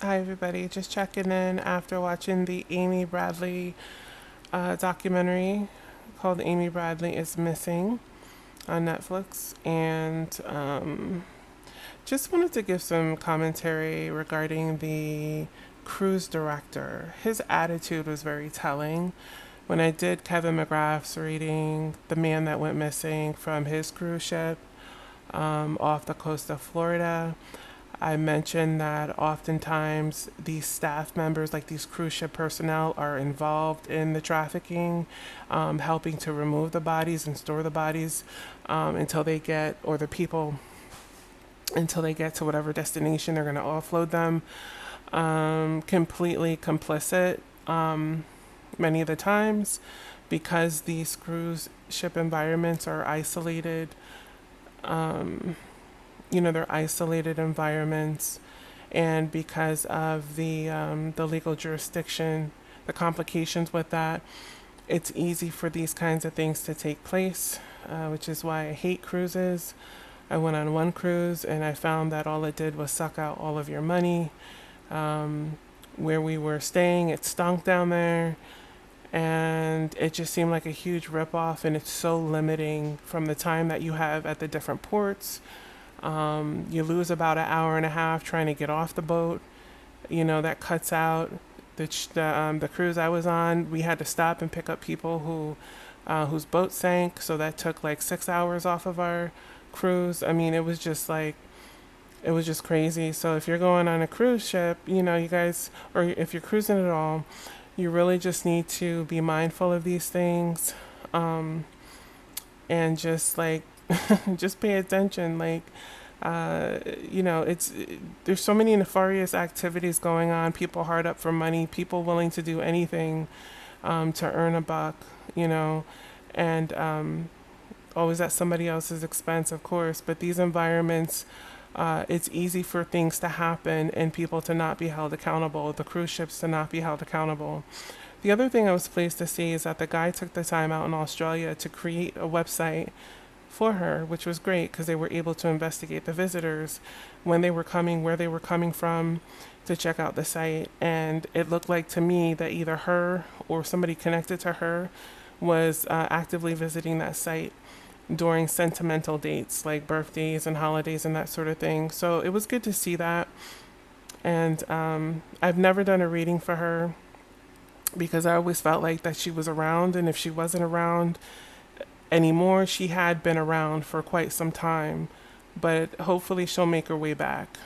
Hi, everybody. Just checking in after watching the Amy Bradley documentary called Amy Bradley is Missing on Netflix. And just wanted to give some commentary regarding the cruise director. His attitude was very telling. When I did Kevin McGrath's reading, The Man That Went Missing from his cruise ship off the coast of Florida, I mentioned that oftentimes these staff members, like these cruise ship personnel, are involved in the trafficking, helping to remove the bodies and store the bodies until they get, or the people, until they get to whatever destination they're going to offload them. Completely complicit many of the times because these cruise ship environments are isolated. They're isolated environments, and because of the legal jurisdiction, the complications with that, it's easy for these kinds of things to take place, which is why I hate cruises. I went on one cruise and I found that all it did was suck out all of your money. Where we were staying, it stunk down there, and it just seemed like a huge ripoff. And it's so limiting from the time that you have at the different ports. You lose about an hour and a half trying to get off the boat. That cuts out the cruise I was on. We had to stop and pick up people whose boat sank, so that took like 6 hours off of our cruise. I mean, it was just crazy. So if you're going on a cruise ship, you guys, or if you're cruising at all, you really just need to be mindful of these things, and just like just pay attention. Like, it's there's so many nefarious activities going on. People hard up for money. People willing to do anything to earn a buck. You know, and always at somebody else's expense, of course. But these environments, it's easy for things to happen and people to not be held accountable. The cruise ships to not be held accountable. The other thing I was pleased to see is that the guy took the time out in Australia to create a website for her, which was great because they were able to investigate the visitors, when they were coming, where they were coming from, to check out the site. And it looked like to me that either her or somebody connected to her was actively visiting that site during sentimental dates like birthdays and holidays and that sort of thing. So it was good to see that. And I've never done a reading for her because I always felt like that she was around, and if she wasn't around anymore, she had been around for quite some time. But hopefully she'll make her way back.